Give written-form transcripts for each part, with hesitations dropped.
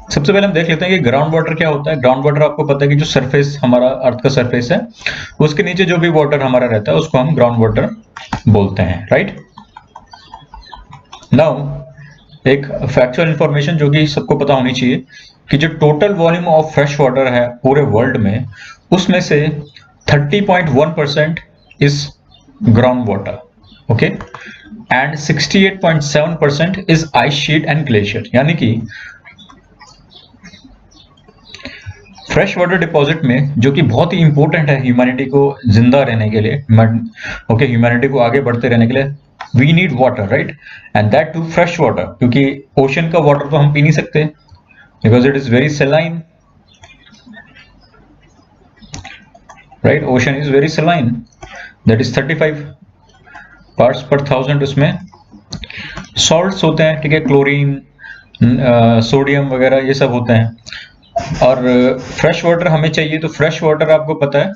सबसे पहले हम देख लेते हैं कि ग्राउंड वाटर क्या होता है। ग्राउंड वाटर आपको पता है कि जो सरफेस हमारा अर्थ का सरफेस है उसके नीचे जो भी वाटर हमारा रहता है उसको हम ग्राउंड वाटर बोलते हैं, राइट। नाउ एक फैक्चुअल इंफॉर्मेशन जो कि सबको पता होनी चाहिए कि जो total volume of fresh water है पूरे वर्ल्ड में, उसमें से 30.1% is ground water, okay, and 68.7% is ice sheet and glacier. यानी कि फ्रेश वाटर डिपॉजिट में, जो कि बहुत ही इंपॉर्टेंट है ह्यूमैनिटी को जिंदा रहने के लिए, ओके, ह्यूमैनिटी को आगे बढ़ते रहने के लिए, we need water, right, and that too fresh water, क्योंकि ओशन का वाटर तो हम पी नहीं सकते because it is very saline, right, ocean is very saline, that is 35 parts पर थाउजेंड। उसमें सॉल्ट्स होते हैं, ठीक है, क्लोरीन, सोडियम वगैरह ये सब होते हैं। और फ्रेश वाटर हमें चाहिए, तो फ्रेश वाटर आपको पता है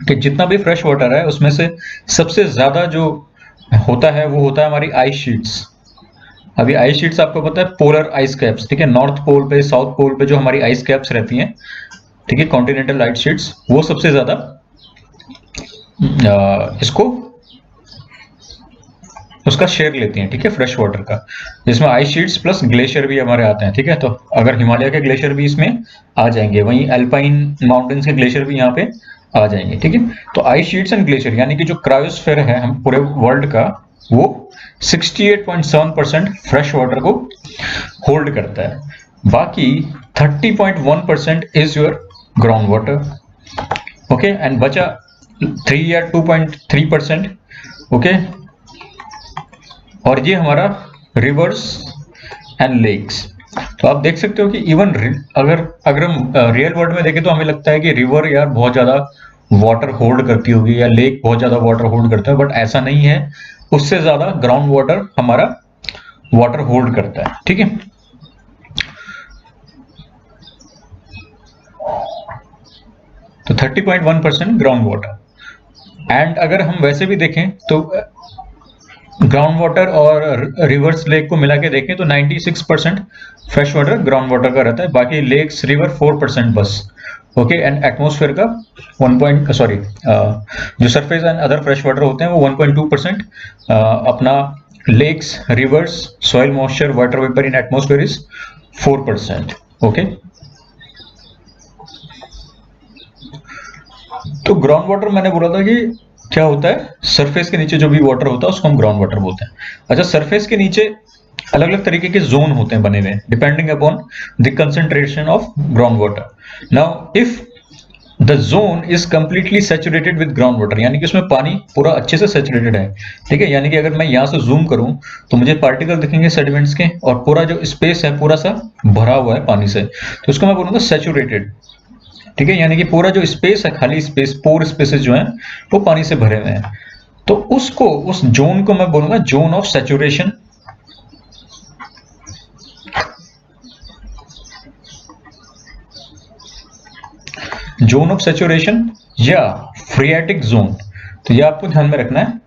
कि जितना भी फ्रेश वाटर है उसमें से सबसे ज्यादा जो होता है वो होता है हमारी आइस शीट्स। अभी आइस शीट्स आपको पता है पोलर आइस कैप्स, ठीक है, नॉर्थ पोल पे, साउथ पोल पे जो हमारी आइस कैप्स रहती हैं, ठीक है, कॉन्टिनेंटल आइस शीट्स, वो सबसे ज्यादा इसको उसका शेयर लेती हैं, ठीक है, फ्रेश वाटर का, जिसमें आइस शीट्स प्लस ग्लेशियर भी हमारे आते हैं, ठीक है। तो अगर हिमालय के ग्लेशियर भी इसमें आ जाएंगे, वहीं अल्पाइन माउंटेन्स के ग्लेशियर भी यहाँ पे आ जाएंगे, ठीक है। तो आइस शीट्स एंड ग्लेशियर यानी कि जो क्रायोस्फीयर है हम पूरे वर्ल्ड का, वो 68.7% फ्रेश वाटर को होल्ड करता है। बाकी 30.1% is your ground water, okay, and बचा 3 या 2.3%, ओके, और ये हमारा रिवर्स एंड लेक्स। तो आप देख सकते हो कि इवन अगर हम रियल वर्ल्ड में देखें तो हमें लगता है कि रिवर यार बहुत ज्यादा वाटर होल्ड करती होगी या लेक बहुत ज्यादा वाटर होल्ड करता है, बट ऐसा नहीं है, उससे ज्यादा ग्राउंड वाटर हमारा वाटर होल्ड करता है, ठीक है। तो 30.1% ग्राउंड वाटर। एंड अगर हम वैसे भी देखें तो ग्राउंड वाटर और रिवर्स लेक को मिला के देखें तो 96% फ्रेश वाटर ग्राउंड वाटर का रहता है, बाकी लेक्स रिवर 4% बस, ओके, एंड एटमॉस्फेयर का 1 सॉरी जो surface and other fresh water होते हैं वो 1.2%, अपना lakes, rivers, soil moisture, water vapour in atmosphere is 4%, okay. तो ग्राउंड वाटर मैंने बोला था कि क्या होता है, सरफेस के नीचे जो भी वाटर होता है उसको हम ग्राउंड वाटर बोलते हैं। अच्छा, सरफेस के नीचे अलग अलग तरीके के जोन होते हैं बने हुए, depending upon the concentration of ground water. Now if the zone is completely saturated with ground water, यानी कि उसमें पानी पूरा अच्छे से सैचुरेटेड है, ठीक है, यानी कि अगर मैं यहाँ से जूम करूं तो मुझे पार्टिकल दिखेंगे सेडिमेंट्स के, और पूरा जो स्पेस है पूरा सा भरा हुआ है पानी से, तो उसको मैं बोलूंगा सैचुरेटेड, ठीक है, यानी कि पूरा जो स्पेस है, खाली स्पेस, पोर स्पेसेस जो हैं वो पानी से भरे हुए हैं, तो उसको, उस जोन को मैं बोलूंगा zone of saturation. Zone of saturation या फ्रियाटिक जोन, तो ये आपको ध्यान में रखना है,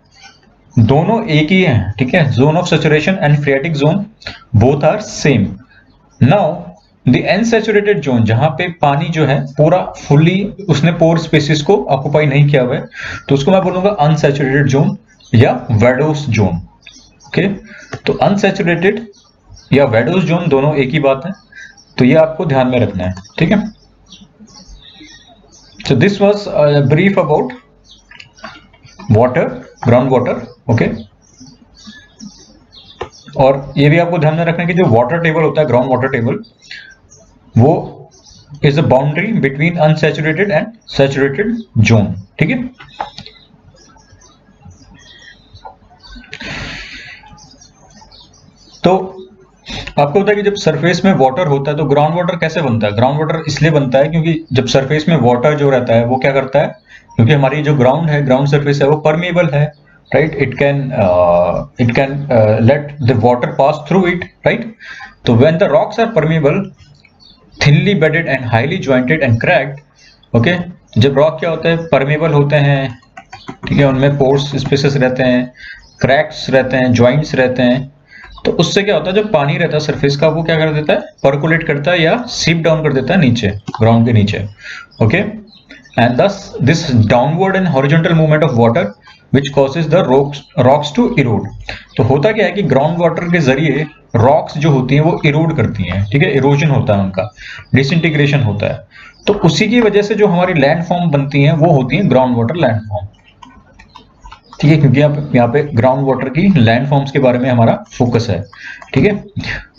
दोनों एक ही हैं, ठीक है, zone of saturation and phreatic zone both are same. Now the unsaturated zone, जहां पे पानी जो है पूरा फुल्ली उसने पोर स्पेसिस को ऑक्युपाई नहीं किया हुआ है, तो उसको मैं बोलूंगा अनसैचुरेटेड जोन या वेडोस जोन, ओके। तो अनसैचुरेटेड या वेडोस जोन दोनों एक ही बात है, तो ये आपको ध्यान में रखना है, ठीक है। So this was a brief about water, groundwater, okay। और ये भी आपको ध्यान में रखना है कि जो वाटर टेबल होता है, ग्राउंड वाटर टेबल, वो is a boundary between unsaturated and saturated zone, ठीक है। तो आपको पता है कि जब सरफेस में वाटर होता है तो ग्राउंड वाटर कैसे बनता है? ग्राउंड वाटर इसलिए बनता है क्योंकि जब सरफेस में वाटर जो रहता है वो क्या करता है, क्योंकि हमारी जो ग्राउंड है, ग्राउंड सरफेस है, वो परमेबल है, right, it can let the water pass through it, right. तो when the rocks are permeable, thinly bedded and highly jointed and cracked, okay, जब रॉक क्या होते हैं, परमेबल होते हैं, ठीक है, उनमें पोर्स स्पेसेस रहते हैं, क्रैक्स रहते हैं, जॉइंट्स रहते हैं, तो उससे क्या होता है, जो पानी रहता है सरफेस का वो क्या कर देता है, पर्कुलेट करता है या सीप डाउन कर देता है नीचे, ग्राउंड के नीचे। Okay, and thus this downward and horizontal movement of water which causes the rocks to erode. तो होता क्या है कि ग्राउंड वाटर के जरिए रॉक्स जो होती हैं वो इरोड करती हैं, ठीक है, इरोजन होता है उनका, डिसइंटीग्रेशन होता है। तो उसी की वजह से जो हमारी लैंड फॉर्म बनती हैं वो होती है ग्राउंड वाटर लैंड फॉर्म, ठीक है, क्योंकि यहाँ पे ग्राउंड वाटर की लैंड फॉर्म्स के बारे में हमारा फोकस है, ठीक है।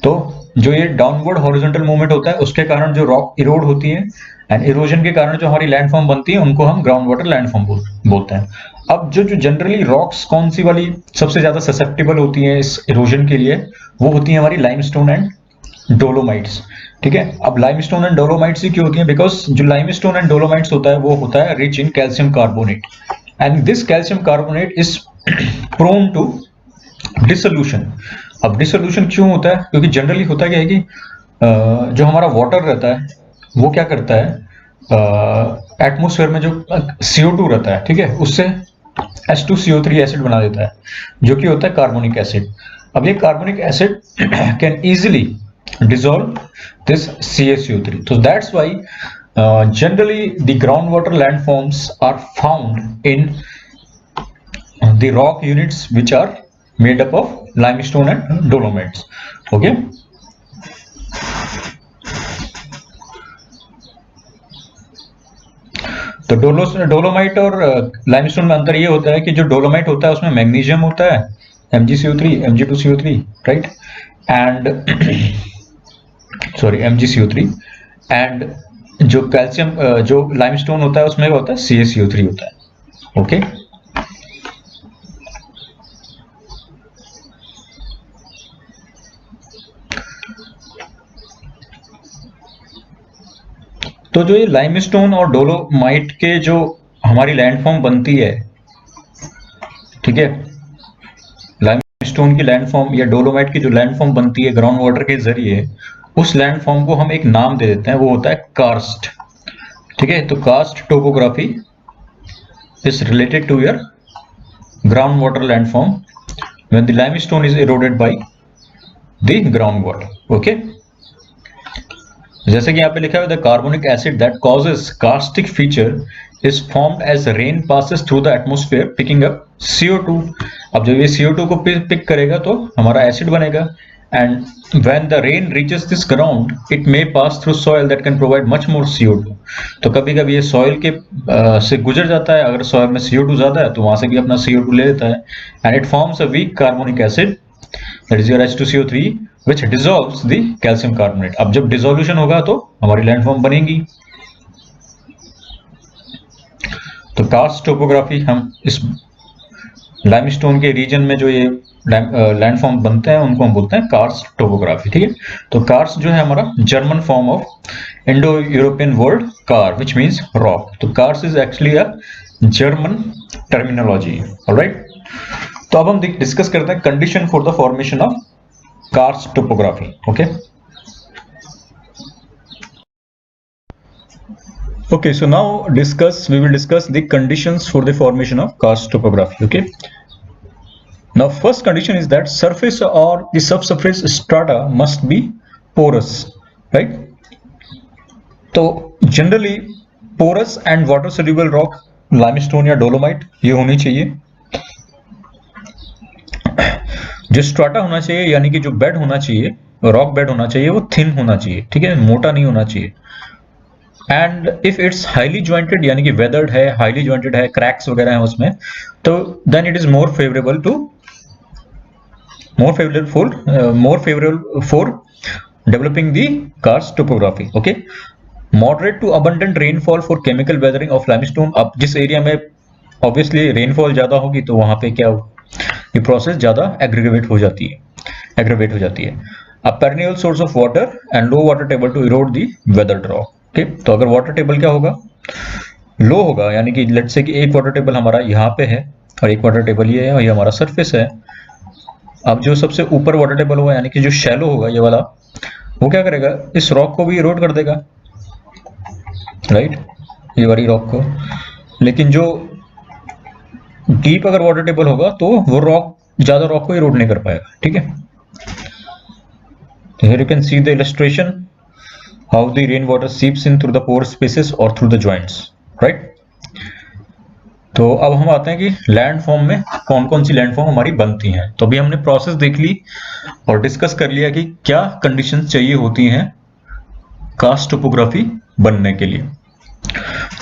तो जो ये डाउनवर्ड हॉरिजॉन्टल मूवमेंट होता है उसके कारण जो रॉक इरोड होती है एंड इरोजन के कारण जो हमारी लैंड फॉर्म बनती है उनको हम ग्राउंड वाटर लैंड फॉर्म बोलते हैं। अब जो जो जनरली रॉक्स कौन सी वाली सबसे ज्यादा ससेप्टेबल होती है इस इरोजन के लिए, वो होती है हमारी लाइमस्टोन एंड डोलोमाइट्स, ठीक है। अब लाइमस्टोन एंड डोलोमाइट्स ही क्यों होती है, बिकॉज जो लाइमस्टोन एंड डोलोमाइट्स होता है वो होता है rich in calcium carbonate, and this calcium carbonate is prone to dissolution. अब डिसोल्यूशन क्यों होता है, क्योंकि जनरली होता क्या है कि जो हमारा वाटर रहता है वो क्या करता है, एटमोस्फेयर में जो CO2 रहता है, ठीक है, उससे H2CO3 एसिड बना देता है जो कि होता है कार्बोनिक एसिड। अब ये carbonic acid can easily dissolve this CaCO3. So that's why generally the groundwater landforms are found in the rock units which are made up of limestone and dolomites. Okay. तो dolomite और limestone में अंतर ये होता है कि जो dolomite होता है उसमें मैग्नीशियम होता है MgCO3, Mg2CO3, right, and sorry MgCO3, and जो कैल्शियम जो लाइमस्टोन होता है उसमें होता है CaCO3 होता है। ओके, तो जो ये लाइमस्टोन और डोलोमाइट के जो हमारी लैंडफॉर्म बनती है, ठीक है, लाइमस्टोन की लैंडफॉर्म या डोलोमाइट की जो लैंडफॉर्म बनती है ग्राउंड वाटर के जरिए, उस लैंडफॉर्म को हम एक नाम दे देते हैं, वो होता है कार्स्ट, ठीक है। तो karst topography is related to your ground water landform when the limestone is eroded by the ground water. Okay, जैसे कि यहाँ पे लिखा है, the carbonic acid that causes karstic feature is formed as rain passes through the atmosphere picking up CO2। अब जब ये CO2 को पिक करेगा तो हमारा एसिड बनेगा, and when the rain reaches this ground it may pass through soil that can provide much more CO2। तो कभी कभी ये सॉइल के से गुजर जाता है, अगर सॉइल में CO2 ज्यादा है तो वहां से भी अपना CO2 ले लेता है, and it forms a weak carbonic acid that is your H2CO3 which dissolves the calcium carbonate। अब जब डिसोल्यूशन होगा तो हमारी लैंडफॉर्म बनेगी। तो कार्स्ट टोपोग्राफी हम इस लाइमस्टोन के रीजन में जो ये लैंडफॉर्म बनते हैं उनको हम बोलते हैं कार्स्ट टोपोग्राफी, ठीक है। तो कार्स्ट जो है हमारा German form of Indo European word kar which means rock. तो karst is actually a German terminology, alright. तो अब हम डिस्कस करते हैं condition for the formation of karst topography. Okay, okay, so now we will discuss the conditions for the formation of karst topography। Okay, now first condition is that surface or the subsurface strata must be porous, right? तो generally porous and water soluble rock limestone या dolomite ये होनी चाहिए। जो strata होना चाहिए यानी कि जो बेड होना चाहिए, रॉक बेड होना चाहिए, वो थिन होना चाहिए, ठीक है, मोटा नहीं होना चाहिए। And if it's highly jointed यानी कि वेदर्ड है, हाईली ज्वाइंटेड है, क्रैक्स वगैरह है उसमें, तो then it is more favourable for developing the karst topography. Okay, moderate to abundant rainfall for chemical weathering of limestone. अब जिस एरिया में ऑब्वियसली रेनफॉल ज्यादा होगी तो वहां पे क्या ये प्रोसेस ज्यादा एग्रीवेट हो जाती है। A perennial source of water and low water table to erode the weathered rock. Okay, तो अगर वाटर टेबल क्या होगा, लो होगा, यानी कि लेट्स से कि एक वाटर टेबल हमारा यहाँ पे है और एक वाटर टेबल ये है और ये हमारा सरफेस है। अब जो सबसे ऊपर वाटर टेबल होगा यानी कि जो शैलो होगा ये वाला, वो क्या करेगा, इस रॉक को भी इरोड कर देगा, राइट, ये वाली रॉक को। लेकिन जो डीप अगर वाटर टेबल होगा तो वो ज्यादा रॉक को इरोड नहीं कर पाएगा, ठीक है। Here you can see the illustration how the rainwater seeps in through the pore spaces or through the joints, right? तो अब हम आते हैं कि लैंडफॉर्म में कौन कौन सी लैंडफॉर्म हमारी बनती हैं। तो अभी हमने प्रोसेस देख ली और डिस्कस कर लिया कि क्या कंडीशंस चाहिए होती हैं कास्ट टोपोग्राफी बनने के लिए।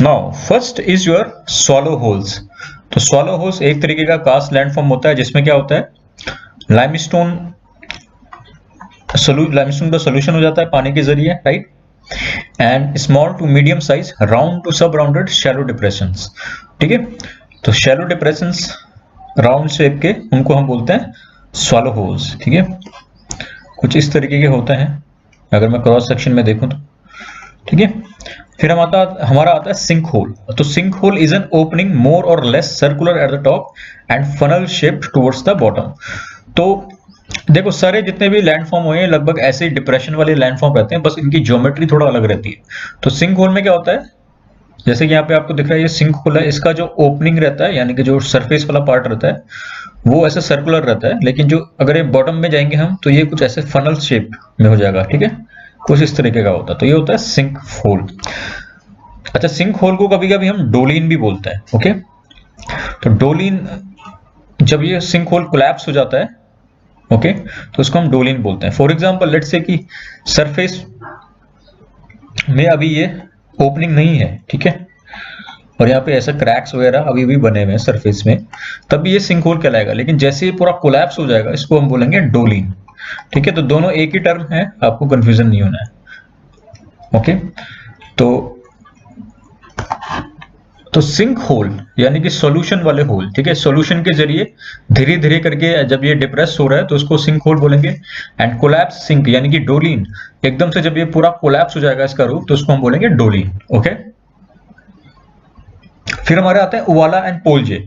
Now first is your swallow holes. तो स्वॉलो होल्स एक तरीके का कास्ट लैंडफॉर्म होता है जिसमें क्या होता है, लाइमस्टोन का सोल्यूशन हो जाता है पानी के जरिए, right, and small to medium size round to sub rounded shallow depressions. ठीक है, तो शैलो डिप्रेशंस राउंड शेप के उनको हम बोलते हैं स्वॉलो होल्स। ठीक है, कुछ इस तरीके के होते हैं अगर मैं क्रॉस सेक्शन में देखूं तो। ठीक है, फिर हमारा आता है सिंक होल। तो sinkhole is an opening more or less circular at the top and funnel shaped towards the bottom. तो देखो सारे जितने भी लैंडफॉर्म हुए हैं लगभग ऐसे ही डिप्रेशन वाले लैंडफॉर्म रहते हैं, बस इनकी ज्योमेट्री थोड़ा अलग रहती है। तो सिंक होल में क्या होता है, जैसे कि यहाँ पे आपको दिख रहा है ये सिंक होल है, इसका जो ओपनिंग रहता है यानी कि जो सरफेस वाला पार्ट रहता है वो ऐसे सर्कुलर रहता है, लेकिन जो अगर ये बॉटम में जाएंगे हम तो ये कुछ ऐसे फनल शेप में हो जाएगा। ठीक है, कुछ इस तरीके का होता है। तो ये होता है सिंक होल। अच्छा, सिंक होल को कभी कभी हम डोलिन भी बोलते हैं। ओके, तो डोलिन जब ये सिंक होल कोलैप्स हो जाता है, ओके, तो उसको हम डोलिन बोलते हैं। फॉर एग्जांपल लेट्स से कि सरफेस में अभी ये ओपनिंग नहीं है, ठीक है, और यहाँ पे ऐसा क्रैक्स वगैरह अभी भी बने हुए हैं सरफेस में, तब भी ये सिंक होल कहलाएगा। लेकिन जैसे ये पूरा कोलैप्स हो जाएगा इसको हम बोलेंगे डोलिन। ठीक है, तो दोनों एक ही टर्म है, आपको कंफ्यूजन नहीं होना है। ओके, तो सिंक होल यानी कि सॉल्यूशन वाले होल। ठीक है, सॉल्यूशन के जरिए धीरे धीरे करके जब ये डिप्रेस हो रहा है तो उसको सिंक होल बोलेंगे। एंड कोलैप्स सिंक यानी कि डोलिन, एकदम से जब ये पूरा कोलैप्स हो जाएगा इसका रूप तो उसको हम बोलेंगे डोलिन। ओके, फिर हमारे आते हैं उवाला एंड पोलजे।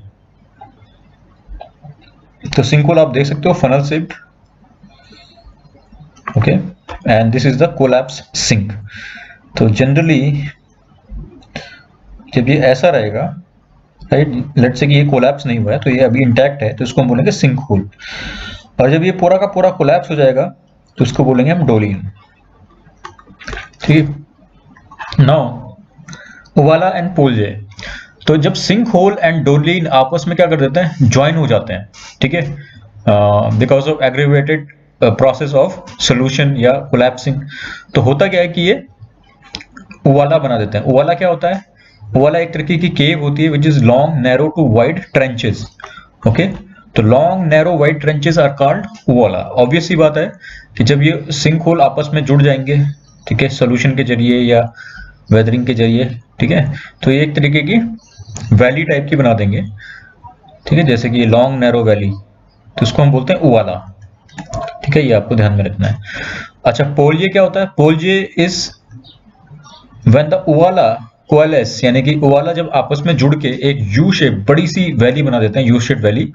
तो सिंक होल आप देख सकते हो funnel shaped, okay, and this is the collapse sink. तो जनरली जब ये ऐसा रहेगा, राइट, लेट्स से कि ये कोलैप्स नहीं हुआ है तो ये अभी इंटैक्ट है, तो इसको हम बोलेंगे सिंक होल। और जब ये पूरा का पूरा कोलैप्स हो जाएगा तो उसको बोलेंगे हम डोलिन। ठीक है, नाउ उवाला एंड पोलजे। तो जब सिंक होल एंड डोलिन आपस में क्या कर देते हैं, ज्वाइन हो जाते हैं। ठीक है, because of aggravated process of solution या कोलैप्सिंग, तो होता क्या है कि ये उवाला बना देते हैं। उवाला क्या होता है, उवाला एक तरीके की केव होती है which is long narrow to wide trenches. Okay, तो long narrow wide trenches are called uvala. Obvious सी बात है कि जब ये सिंक होल आपस में जुड़ जाएंगे, ठीक है, सोल्यूशन के जरिए या वेदरिंग के जरिए, ठीक है, तो ये एक तरीके की वैली टाइप की बना देंगे। ठीक है, जैसे कि ये लॉन्ग नैरो वैली, तो उसको हम बोलते हैं उवाला। ठीक है, ये आपको ध्यान में रखना है। अच्छा, पोलजे क्या होता है, पोलजे इज व्हेन द उवाला कोएलेस, यानी कि उवाला जब आपस में जुड़ के एक यू शेप बड़ी सी वैली बना देते हैं, यू शेप वैली,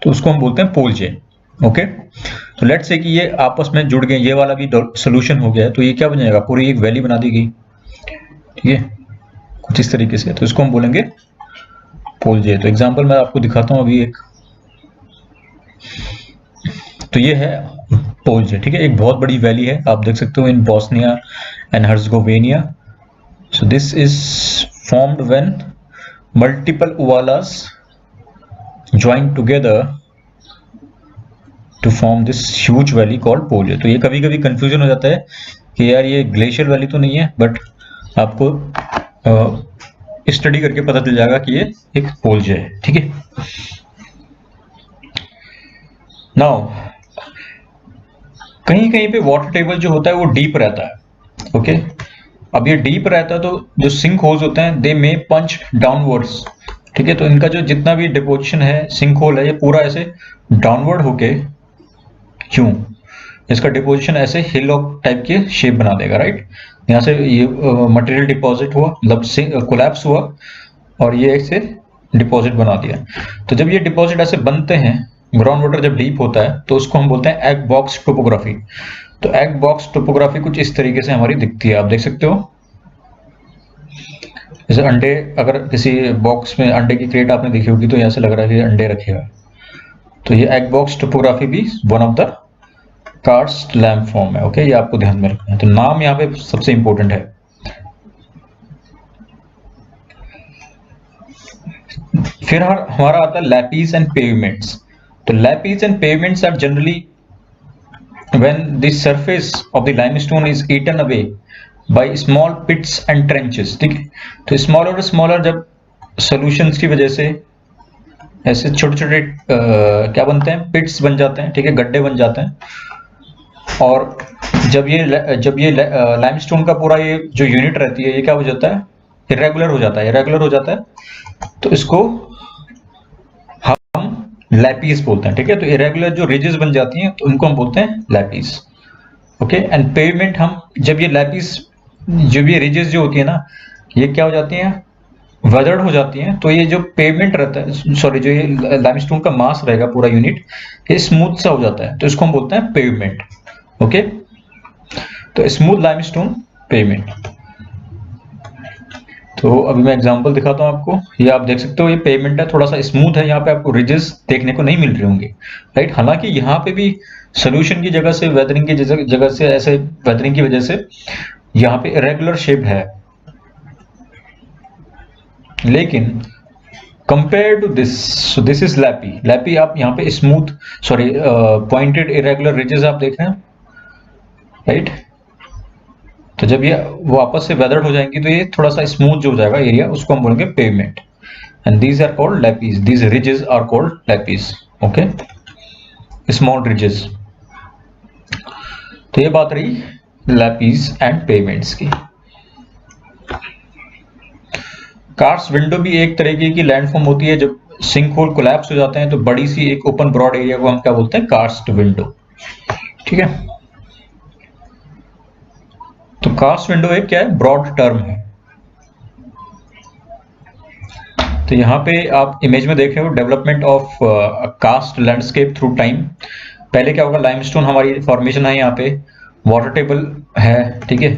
तो उसको हम बोलते हैं पोलजे। ओके, तो लेट्स से कि ये आपस में जुड़ गए, ये वाला भी सोल्यूशन हो गया, तो ये क्या बन जाएगा, पूरी एक वैली बना दी गई। ठीक है, कुछ इस तरीके से, तो इसको हम बोलेंगे पोलजे। तो एग्जांपल मैं आपको दिखाता हूं अभी एक, तो ये है पोलजे। ठीक है, एक बहुत बड़ी वैली है, आप देख सकते हो in Bosnia and Herzegovina. So this is formed when multiple uvalas join together to form this huge valley called पोलजे। तो ये कभी कभी कंफ्यूजन हो जाता है कि यार ये ग्लेशियर वैली तो नहीं है, बट आपको स्टडी करके पता चल जाएगा कि ये एक पोलजे है। ठीक है, नाउ कहीं कहीं पे वाटर टेबल जो होता है वो डीप रहता है। ओके, अब ये डीप रहता है तो जो सिंक होल्स होते हैं दे मे पंच डाउनवर्ड्स। ठीक है, तो इनका जो जितना भी डिपोजिशन है, सिंक होल है, ये पूरा ऐसे डाउनवर्ड होके, क्यों, इसका डिपोजिशन ऐसे हिल टाइप के शेप बना देगा। राइट, यहाँ से ये मटेरियल डिपॉजिट हुआ, मतलब कोलैप्स हुआ और ये ऐसे डिपॉजिट बना दिया। तो जब ये डिपॉजिट ऐसे बनते हैं, ग्राउंड वाटर जब डीप होता है, तो उसको हम बोलते हैं एग बॉक्स टोपोग्राफी। तो एग बॉक्स टोपोग्राफी कुछ इस तरीके से हमारी दिखती है, आप देख सकते हो। जैसे अंडे, अगर किसी बॉक्स में अंडे की क्रेट आपने देखी होगी तो यहाँ से लग रहा है कि अंडे रखे हुए, तो ये एग बॉक्स टोपोग्राफी भी one of the karst landform है। ओके, ये आपको ध्यान में रखना है, तो नाम यहाँ पे सबसे इंपॉर्टेंट है। फिर हमारा आता है लैपीज एंड पेवमेंट्स। तो lapies and pavements are generally when the surface of the limestone is eaten away by small pits and trenches। ठीक है, तो स्मॉलर और स्मॉलर जब सॉल्यूशंस की वजह से ऐसे छोटे छोटे क्या बनते हैं, पिट्स बन जाते हैं, ठीक है, गड्ढे बन जाते हैं। और जब ये लाइमस्टोन का पूरा ये जो यूनिट रहती है, ये क्या हो जाता है, इरेगुलर हो जाता है, इरेगुलर हो जाता है, तो इसको हम लैपीज बोलते हैं। ठीक है, तो इरेगुलर जो रिजेस बन जाती हैं तो उनको हम बोलते हैं लैपीज। ओके, एंड पेवमेंट हम जब ये लैपीज, जब ये रिजेस जो होती है ना, ये क्या हो जाती हैं, वेदर्ड हो जाती हैं, तो ये जो पेवमेंट रहता है, सॉरी, जो ये लाइमस्टोन का मास रहेगा पूरा यूनिट, ये स्मूथ सा हो जाता है, तो इसको हम बोलते हैं पेवमेंट। ओके, तो स्मूथ लाइमस्टोन पेवमेंट। तो अभी मैं एग्जांपल दिखाता हूं आपको, ये आप देख सकते हो, ये पेवमेंट है, थोड़ा सा स्मूथ है, यहाँ पे आपको रिजेस देखने को नहीं मिल रहे होंगे, राइट। हालांकि यहाँ पे भी सोल्यूशन की जगह से, वेदरिंग की जगह से, ऐसे वेदरिंग की वजह से यहाँ पे इरेगुलर शेप है, लेकिन compare to this, so this is lapies. Lapies आप यहाँ पे smooth, sorry, pointed irregular ridges आप देख रहे हैं, राइट। तो जब ये वापस से वेदर्ड हो जाएंगी तो ये थोड़ा सा स्मूथ जो हो जाएगा एरिया, उसको हम बोलेंगे pavement, and these are called lapies, these ridges are called lapies. Okay, small ridges. तो ये बात रही लैपीज एंड पेवमेंट्स की। कार्स्ट विंडो भी एक तरीके की लैंडफॉर्म होती है, जब सिंक होल कोलैप्स हो जाते हैं तो बड़ी सी एक ओपन ब्रॉड एरिया को हम क्या बोलते हैं, कार्स्ट विंडो। ठीक है, तो कार्स्ट विंडो एक क्या है, ब्रॉड टर्म है। तो यहाँ पे आप इमेज में देख रहे हो development of karst landscape through time. पहले क्या होगा, लाइमस्टोन हमारी फॉर्मेशन है, यहाँ पे वाटर टेबल है, ठीक है।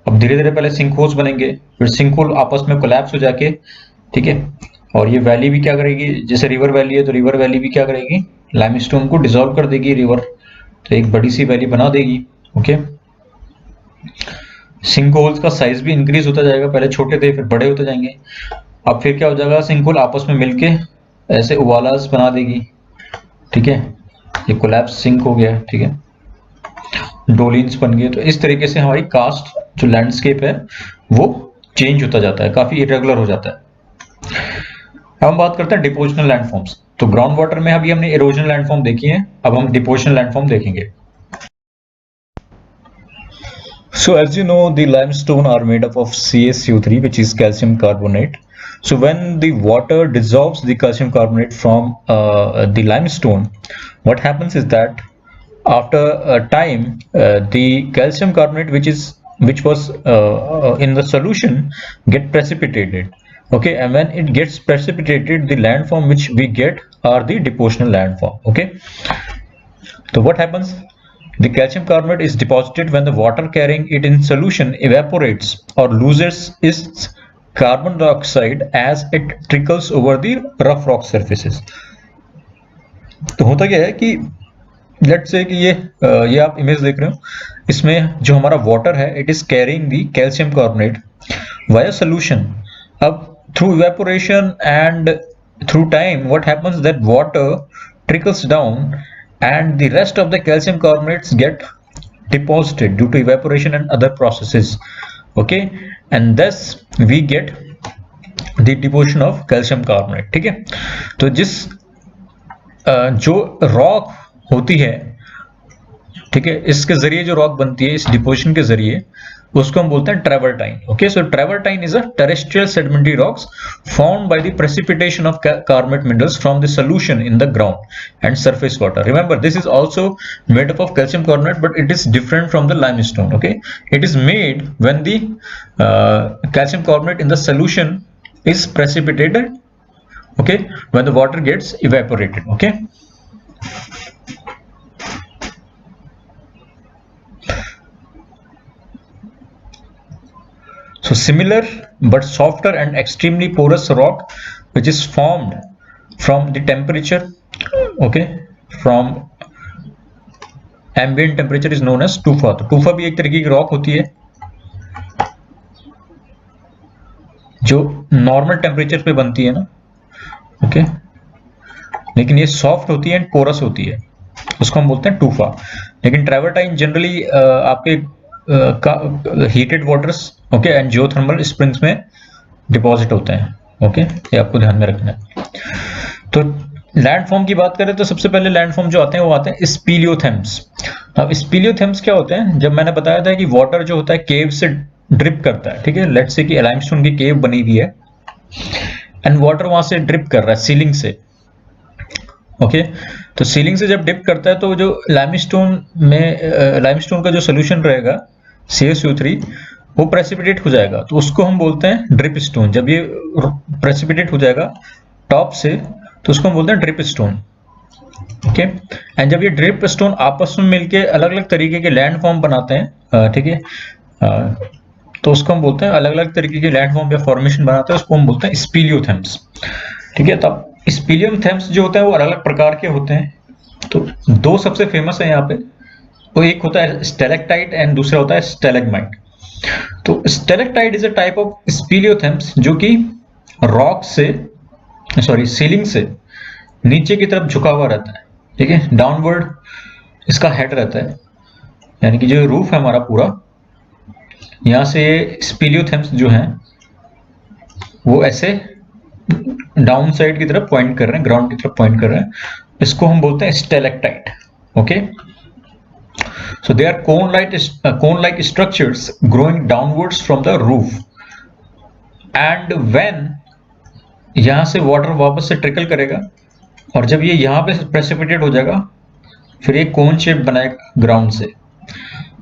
अब धीरे धीरे पहले सिंक होल्स बनेंगे, फिर सिंक होल आपस में कोलैप्स हो जाके, ठीक है, और ये वैली भी क्या करेगी, जैसे रिवर वैली है तो रिवर वैली भी क्या करेगी, लाइमस्टोन को डिसॉल्व कर देगी रिवर, तो एक बड़ी सी वैली बना देगी। ओके, सिंक होल्स का साइज भी इंक्रीज होता जाएगा, पहले छोटे थे फिर बड़े होते जाएंगे। अब फिर क्या हो जाएगा, सिंक होल आपस में मिलके ऐसे उवालास बना देगी, ठीक है, ये कोलैप्स सिंक हो गया, ठीक है, डोलिन्स बन गए। तो इस तरीके से हमारी कास्ट जो लैंडस्केप है वो चेंज होता जाता है, काफी इरेगुलर हो जाता है। अब हम बात करते हैं डिपोजिशनल लैंडफॉर्म्स। तो ग्राउंड वाटर में अभी हमने इरोजनल लैंडफॉर्म देखी है, अब हम डिपोजिशनल लैंडफॉर्म देखेंगे। So as you know, the limestone are made up of CaCO3, which is calcium carbonate. So when the water dissolves the calcium carbonate from the limestone, what happens is that after a time, the calcium carbonate which was in the solution get precipitated. Okay, and when it gets precipitated, the landform which we get are the depositional landform. Okay, so what happens? The calcium carbonate is deposited when the water carrying it in solution evaporates or loses its carbon dioxide as it trickles over the rough rock surfaces. तो होता क्या है कि let's say कि ये आप image देख रहे हो, इसमें जो हमारा वाटर है it is carrying the calcium carbonate via solution. अब through evaporation and through time what happens that water trickles down and the rest of the calcium carbonates get deposited due to evaporation and other processes. Okay, and thus we get the deposition of calcium carbonate. ठीक है, तो जिस जो rock होती है, ठीक है, इसके जरिए जो रॉक बनती है इस डिपोजिशन के जरिए, उसको हम बोलते हैं travertine. Okay, so travertine is a terrestrial sedimentary rocks formed by the precipitation of carbonate minerals from the solution in the ground and surface water. Remember, this is also made up of calcium carbonate, but it is different from the limestone. Okay, it is made when the calcium carbonate in the solution is precipitated. Okay, when the water gets evaporated. Okay, so similar but softer and extremely porous rock which is formed from the temperature, okay, from ambient temperature is known as tufa. तो tufa भी एक तरीके की rock होती है जो normal temperature पे बनती है ना, ओके, लेकिन ये सॉफ्ट होती है एंड पोरस होती है, उसको हम बोलते हैं टूफा। लेकिन ट्रैवर्टाइन जनरली आपके heated waters, okay, and geothermal springs में डिपॉजिट होते हैं, ओके, ये आपको ध्यान में रखना है। तो लैंडफॉर्म की बात करें तो सबसे पहले लैंडफॉर्म जो आते हैं वो आते हैं स्पीलियोथेम्स। अब स्पीलियोथेम्स क्या होते हैं, जब मैंने बताया था कि वाटर जो होता है केव से ड्रिप करता है, ठीक है, लेट्स से कि लाइमस्टोन की केव बनी हुई है एंड वाटर वहां से ड्रिप कर रहा है सीलिंग से, ओके, तो सीलिंग से जब डिप करता है तो जो लाइमस्टोन में लाइमस्टोन का जो सोल्यूशन रहेगा CaSO3 वो प्रेसिपिटेट हो जाएगा, तो उसको हम बोलते हैं ड्रिप स्टोन। जब ये प्रेसिपिटेट हो जाएगा टॉप से तो उसको हम बोलते हैं ड्रिप स्टोन, ओके। एंड जब ये ड्रिप स्टोन आपस में मिलके अलग अलग तरीके के लैंड फॉर्म बनाते हैं, ठीक है, तो उसको हम बोलते हैं अलग अलग तरीके के लैंड फॉर्म या फॉर्मेशन बनाते हैं, उसको हम बोलते हैं स्पीलियोथेम्स, ठीक है। तब स्पीलियोथेम्स जो होते हैं वो अलग अलग प्रकार के होते हैं, तो दो सबसे फेमस है यहाँ पे, तो एक होता है स्टेलेक्टाइट एंड दूसरा होता है स्टेलेग्माइट। तो stalactite is a type of speleothems जो कि रॉक से, सॉरी, सीलिंग से नीचे की तरफ झुका हुआ रहता है, ठीक है, डाउनवर्ड इसका हेड रहता है, यानी कि जो रूफ है हमारा पूरा, यहाँ से स्पीलियोथेम्स जो हैं वो ऐसे डाउन साइड की तरफ पॉइंट कर रहे हैं, ग्राउंड की तरफ पॉइंट कर रहे हैं, इसको हम बोलते हैं stalactite, okay. So they are cone-like structures growing downwards from the roof. And when यहाँ से वाटर वापस से ट्रिकल करेगा और जब ये यहाँ पे प्रेसिपिटेट हो जाएगा फिर ये कोन शेप बनाएगा ग्राउंड से।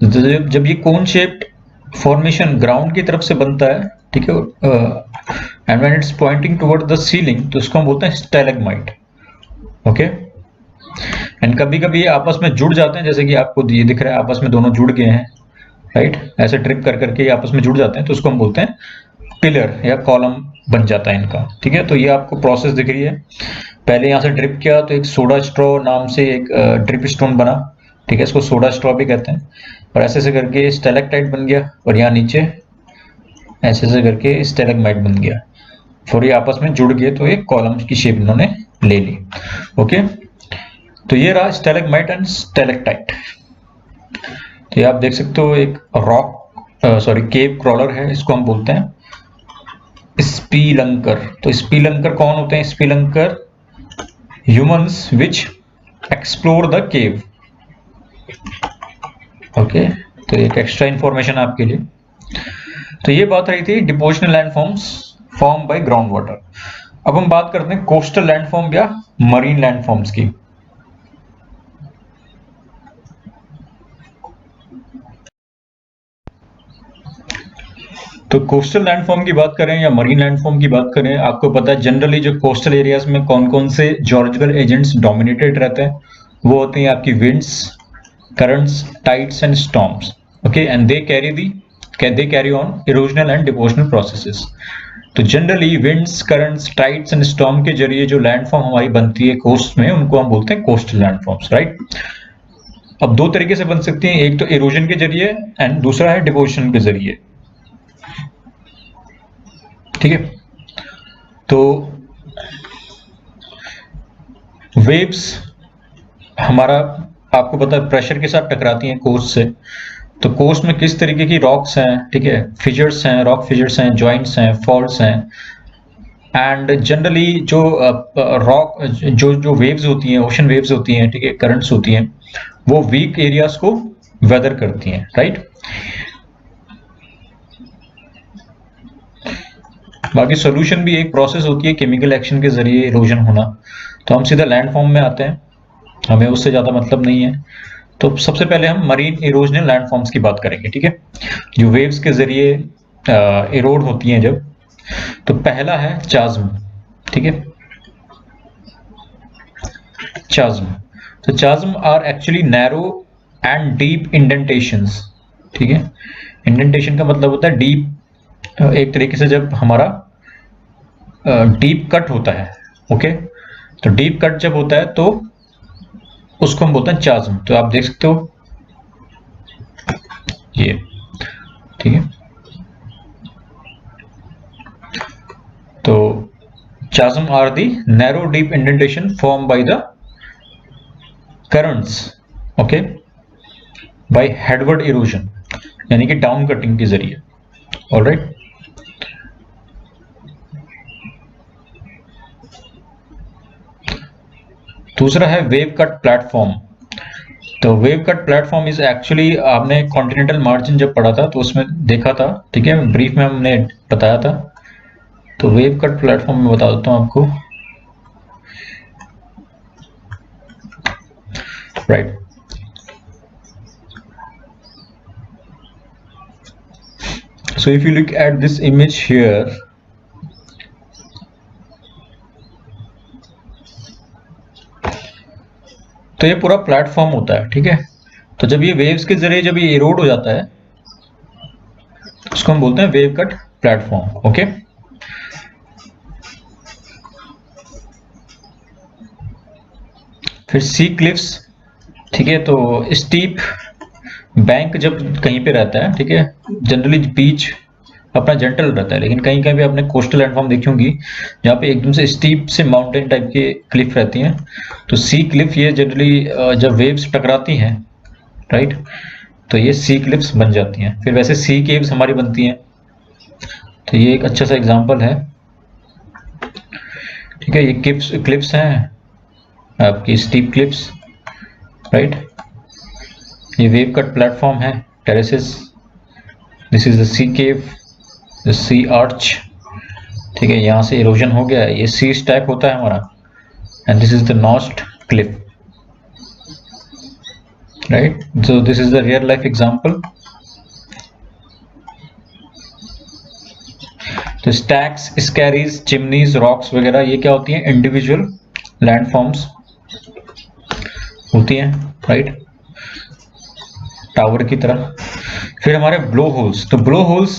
जब ये कोन शेप फॉर्मेशन ग्राउंड की तरफ से बनता है, ठीक है, and when it's pointing toward the ceiling तो उसको हम बोलते हैं स्टेलेग्माइट, ओके। एंड कभी कभी ये आपस में जुड़ जाते हैं, जैसे कि आपको ये दिख रहा है आपस में दोनों जुड़ गए हैं, राइट, ऐसे ट्रिप कर करके ये आपस में जुड़ जाते हैं, तो उसको हम बोलते हैं पिलर या कॉलम बन जाता है इनका, ठीक है। तो ये आपको प्रोसेस दिख रही है, पहले यहाँ से ड्रिप किया तो एक सोडा स्ट्रॉ नाम से एक ड्रिप स्टोन बना, ठीक है, इसको सोडा स्ट्रॉ भी कहते हैं, और ऐसे ऐसे करके स्टेलेक्टाइट बन गया और यहाँ नीचे ऐसे ऐसे करके स्टेलेग्माइट बन गया, फिर ये आपस में जुड़ गए तो एक कॉलम की शेप इन्होंने ले ली, ओके। तो ये रहा स्टेलेग्माइट एंड स्टेलेक्टाइट। तो ये आप देख सकते हो एक रॉक, सॉरी, केव क्रॉलर है, इसको हम बोलते हैं स्पीलंकर। तो स्पीलंकर कौन होते हैं? Spelunker humans which explore the cave, okay. तो एक एक्स्ट्रा इंफॉर्मेशन आपके लिए। तो ये बात रही थी depositional landforms form by ground water. अब हम बात करते हैं कोस्टल लैंडफॉर्म या मरीन लैंडफॉर्म्स की। तो कोस्टल लैंडफॉर्म की बात करें या मरीन लैंडफॉर्म की बात करें, आपको पता है जनरली जो कोस्टल एरियाज में कौन कौन से जियोलॉजिकल एजेंट्स डोमिनेटेड रहते हैं, वो होते हैं आपकी winds, currents, tides and storms, okay, and they carry on erosional and depositional processes. तो generally winds, currents, tides and storm के जरिए जो लैंडफॉर्म हमारी बनती है कोस्ट में, उनको हम बोलते हैं कोस्टल लैंडफॉर्म्स, राइट। अब दो तरीके से बन सकती हैं, एक तो इरोजन के जरिए एंड दूसरा है डिपोजिशन के जरिए, ठीक है। तो वेव्स हमारा आपको पता है प्रेशर के साथ टकराती हैं कोस्ट से, तो कोस्ट में किस तरीके की रॉक्स हैं, ठीक है, फिजर्स हैं, रॉक फिजर्स हैं, जॉइंट्स हैं, फॉल्ट्स हैं, एंड जनरली जो रॉक जो वेव्स होती हैं, ओशन वेव्स होती हैं, ठीक है, करंट्स होती हैं, वो वीक एरियाज को वेदर करती हैं, राइट। बाकी सोल्यूशन भी एक प्रोसेस होती है केमिकल एक्शन के जरिए इरोजन होना। तो हम सीधा लैंडफॉर्म में आते हैं, हमें उससे ज्यादा मतलब नहीं है। तो सबसे पहले हम मरीन इरोजनल लैंडफॉर्म्स की बात करेंगे, ठीक है, जो वेव्स के जरिए इरोड होती हैं जब। तो पहला है चाज्म, ठीक है, चाज्म। तो chasm are actually narrow and deep indentations, ठीक है। इंडेंटेशन का मतलब होता है डीप, एक तरीके से जब हमारा डीप कट होता है, ओके। तो डीप कट जब होता है तो उसको हम बोलते हैं चाज्म। तो आप देख सकते हो ये, ठीक है। तो chasm are the narrow deep indentation formed by the currents, okay, by headward erosion, यानी कि डाउन कटिंग के जरिए। ऑलराइट, दूसरा है वेव कट प्लेटफॉर्म। तो wave cut platform is actually, आपने कॉन्टिनेंटल मार्जिन जब पढ़ा था तो उसमें देखा था, ठीक है, ब्रीफ में हमने बताया था। तो वेव कट प्लेटफॉर्म में बता देता हूं आपको, right. So if you look at this image here, तो ये पूरा प्लेटफॉर्म होता है, ठीक है। तो जब ये वेव्स के जरिए जब ये इरोड हो जाता है तो उसको हम बोलते हैं वेव कट प्लेटफॉर्म, ओके। फिर सी क्लिफ्स, ठीक है। तो स्टीप बैंक जब कहीं पे रहता है, ठीक है, जनरली बीच अपना जेंटल रहता है, लेकिन कहीं कहीं भी आपने कोस्टल लैंडफॉर्म देखी होंगी जहाँ पे एकदम से स्टीप से माउंटेन टाइप के क्लिफ रहती हैं। तो सी क्लिफ ये जनरली जब वेव्स टकराती हैं, राइट, तो ये सी क्लिफ्स बन जाती हैं। फिर वैसे सी केव्स हमारी बनती हैं, तो ये एक अच्छा सा एग्जांपल है, ठीक है। ये क्लिफ्स हैं आपकी स्टीप क्लिफ्स, राइट। ये वेव कट प्लेटफॉर्म है, terraces. This is the sea cave, the sea arch, ठीक है। यहाँ से इरोजन हो गया है, ये सी स्टैक होता है हमारा, and this is the nost cliff, right. So this is the real life example. तो स्टैक्स, स्कैरीज, चिमनीज, रॉक्स वगैरह ये क्या होती हैं, इंडिविजुअल लैंडफॉर्म्स होती हैं, राइट, टावर की तरह। फिर हमारे ब्लो होल्स। तो ब्लो होल्स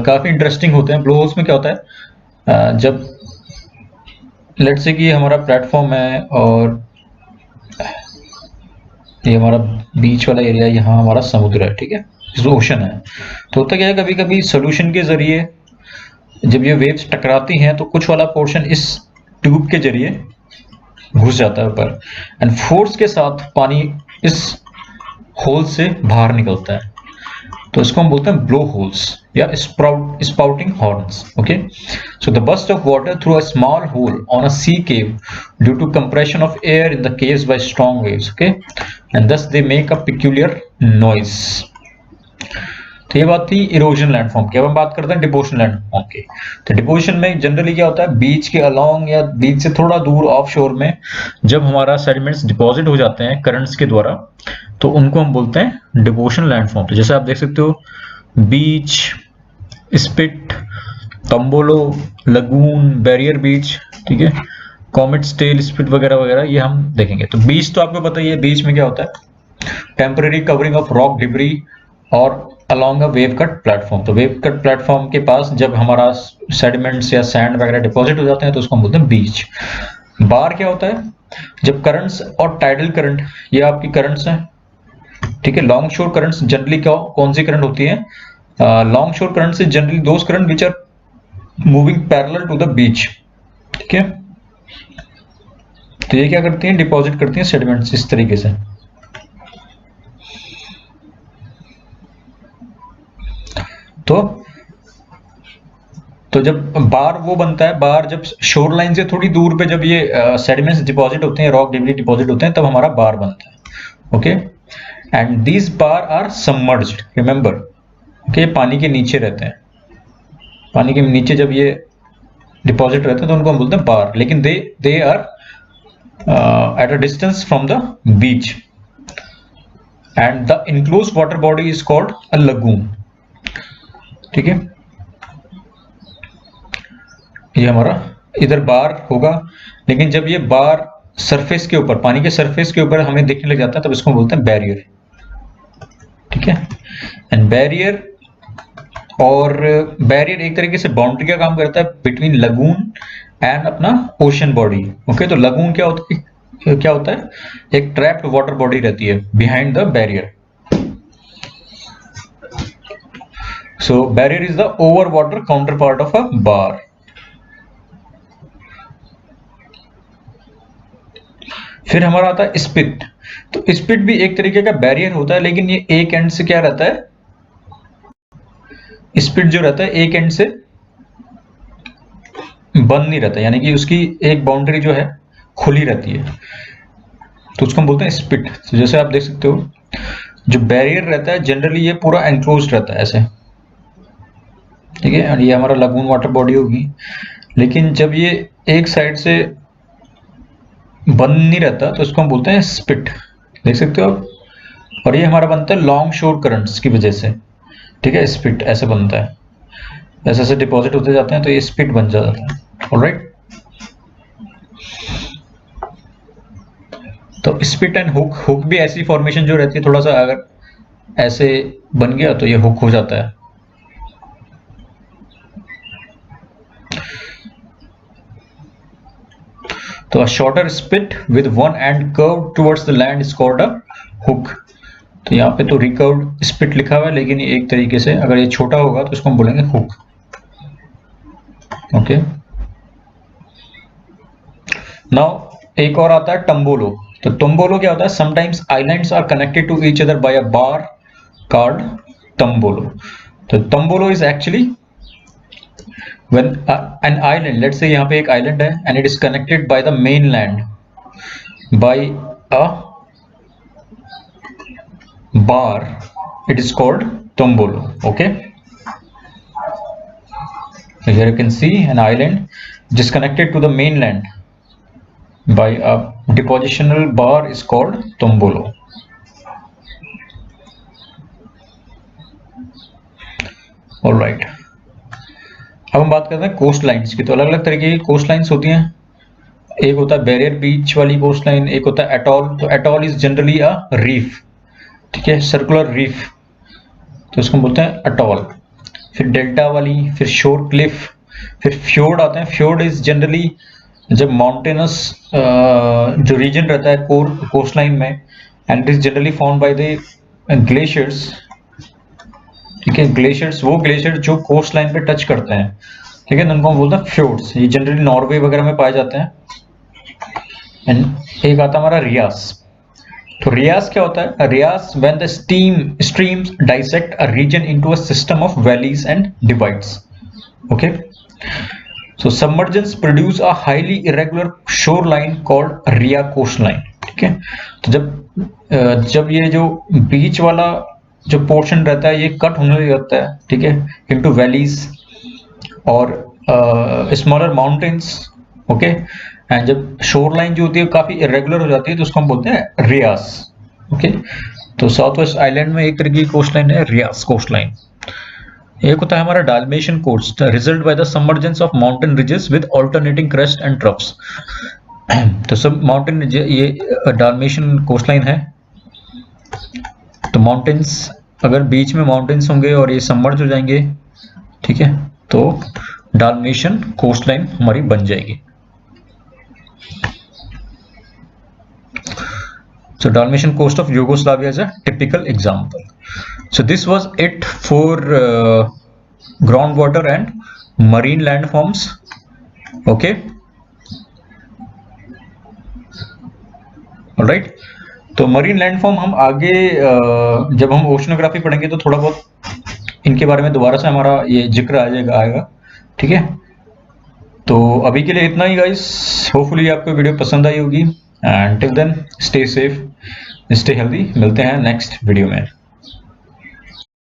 काफी इंटरेस्टिंग होते हैं। ब्लो होल्स में क्या होता है, जब लेट्स से कि हमारा प्लेटफॉर्म है और ये हमारा बीच वाला एरिया, यहाँ हमारा समुद्र है, ठीक है, इस ओशन है। तो होता क्या है, कभी कभी सोल्यूशन के जरिए जब ये वेव्स टकराती हैं तो कुछ वाला पोर्शन इस ट्यूब के जरिए घुस जाता है ऊपर, एंड फोर्स के साथ पानी इस होल से बाहर निकलता है। तो इसको हम बोलते हैं ब्लो होल्स या spouting horns, okay. So the burst of water through a small hole on a sea cave due to compression of air in the caves by strong waves, okay, and thus they make a peculiar noise। तो ये बात थी erosion landform की। अब हम बात करते हैं डिपोजिशन लैंडफॉर्म की। तो डिपोजिशन में जनरली क्या होता है, बीच के अलोंग या बीच से थोड़ा दूर ऑफ शोर में जब हमारा सेडिमेंट्स डिपॉजिट हो जाते हैं करंट्स के द्वारा, तो उनको हम बोलते हैं डिपोजिशन लैंडफॉर्म। तो जैसे आप देख सकते हो, बीच, स्पिट, तंबोलो, लगून, बैरियर बीच, ठीक है, कॉमेट्स टेल, स्पिट वगैरह वगैरह, ये हम देखेंगे। तो बीच तो आपको पता ही है, बीच में क्या होता है, temporary covering of rock debris और along a wave cut platform. तो वेव कट प्लेटफॉर्म के पास जब हमारा सेडिमेंट्स या सैंड वगैरह डिपॉजिट हो जाते हैं तो उसको हम बोलते हैं बीच। बार क्या होता है, जब करंट्स और टाइडल करंट, ये आपकी करंट्स हैं, ठीक है। लॉन्ग शोर करंट्स जनरली कौन सी करंट होती है, लॉन्ग शोर करंट से generally those current which are moving parallel to the beach, ठीक है। तो ये क्या करती हैं, डिपॉजिट करती हैं सेडिमेंट्स इस तरीके से। तो जब बार वो बनता है, बार जब शोर लाइन से थोड़ी दूर पे जब ये सेडिमेंट्स डिपॉजिट होते हैं, रॉक डिब्री डिपॉजिट होते हैं, तब हमारा बार बनता है, okay. And these bar are submerged, remember, okay, पानी के नीचे रहते हैं। पानी के नीचे जब ये डिपॉजिट रहते हैं तो उनको हम बोलते हैं बार, लेकिन they are at a distance from the beach, and the enclosed water body is called a lagoon, ठीक है। ये हमारा इधर बार होगा, लेकिन जब ये बार सरफेस के ऊपर, पानी के सरफेस के ऊपर हमें दिखने लग जाता है तब इसको बोलते हैं बैरियर, ठीक है। एंड बैरियर एक तरीके से बाउंड्री का काम करता है बिटवीन लगून एंड अपना ओशन बॉडी, ओके। तो लगून क्या होता है, एक ट्रैप्ड वाटर बॉडी रहती है behind the barrier. So barrier is the over water counterpart of a bar. फिर हमारा आता है स्पिट। तो स्पिट भी एक तरीके का बैरियर होता है, लेकिन ये एक एंड से क्या रहता है, स्पिट जो रहता है एक एंड से बंद नहीं रहता, यानी कि उसकी एक बाउंड्री जो है खुली रहती है, तो उसको हम बोलते हैं स्पिट। तो जैसे आप देख सकते हो जो बैरियर रहता है जनरली ये पूरा एनक्लोज्ड रहता है ऐसे, ठीक है, और ये हमारा लगून वाटर बॉडी होगी। लेकिन जब ये एक साइड से बंद नहीं रहता तो इसको हम बोलते हैं स्पिट, देख सकते हो आप। और ये हमारा बनता है लॉन्ग शोर करंट्स की वजह से, ठीक है, स्पिट ऐसे बनता है, ऐसे ऐसे डिपॉजिट होते जाते हैं तो ये स्पिट बन जाता है। ऑलराइट, तो स्पिट एंड हुक, हुक भी ऐसी फॉर्मेशन जो रहती है, थोड़ा सा अगर ऐसे बन गया तो ये हुक हो जाता है। तो a shorter spit with one end curved towards the land is called a hook। तो यहाँ पे तो रिकर्व्ड स्पिट लिखा हुआ है, लेकिन एक तरीके से अगर ये छोटा होगा तो इसको हम बोलेंगे हुक। ओके, नाउ एक और आता है टम्बोलो। तो टम्बोलो क्या होता है, sometimes islands are connected to each other by a bar called tombolo. तो tombolo is actually when an island, let's say यहाँ पे एक island है and it is connected by the mainland by a bar, it is called tombolo। okay, so here you can see an island which is connected to the mainland by a depositional bar is called tombolo। all right, अब हम बात करते हैं coast lines की। तो अलग अलग तरीके की कोस्ट लाइन्स होती हैं, एक होता है बैरियर बीच वाली कोस्ट लाइन, एक होता है एटॉल। तो atoll is generally a reef, ठीक है, सर्कुलर रीफ, तो इसको बोलते हैं एटॉल। फिर डेल्टा वाली, फिर शोर क्लिफ, फिर फ्योर्ड आते हैं। फ्योर्ड इज जनरली जब माउंटेनस जो रीजन रहता है कोस्ट लाइन में, and it is generally found by the glaciers, ठीक है, ग्लेशियर्स, वो ग्लेशियर जो कोस्ट लाइन पे टच करते हैं, ठीक है, उनको हम बोलते हैं फ्योर्ड्स। ये जनरली नॉर्वे वगैरह में पाए जाते हैं। एंड एक आता है हमारा रियास। तो रियास क्या होता है, rias when the streams dissect a region into a system of valleys and divides. Okay, so submergence produce a highly irregular shoreline called ria coastline, ठीक है। तो जब ये जो बीच वाला जो पोर्शन रहता है ये कट होने लग जाता है, ठीक है, इनटू वैलीज और स्मॉलर माउंटेन्स। ओके, एंड जब शोर लाइन जो होती है काफी इरेगुलर हो जाती है तो उसको हम बोलते हैं रियास। ओके, तो साउथ वेस्ट आइलैंड में एक तरीके की कोस्ट लाइन है रियास कोस्ट लाइन। एक होता है हमारा Dalmatian coast, result by the submergence of mountain ridges with alternating crest and troughs. तो सब माउंटेन, ये डाल्मेशियन कोस्ट लाइन है। तो माउंटेन्स, अगर बीच में माउंटेन्स होंगे और ये सबमर्ज हो जाएंगे, ठीक है, तो डाल्मेशियन कोस्ट लाइन हमारी बन जाएगी। So Dalmatian coast of Yugoslavia is a typical example. So this was it for groundwater and marine landforms. Okay. All right. तो मरीन लैंडफॉर्म हम आगे जब हम ओशनोग्राफी पढ़ेंगे तो थोड़ा बहुत इनके बारे में दोबारा से हमारा ये जिक्र आएगा, ठीक है। तो अभी के लिए इतना ही गाइस, होपफुली आपको वीडियो पसंद आई होगी, and till then stay safe, stay healthy. मिलते हैं नेक्स्ट वीडियो में।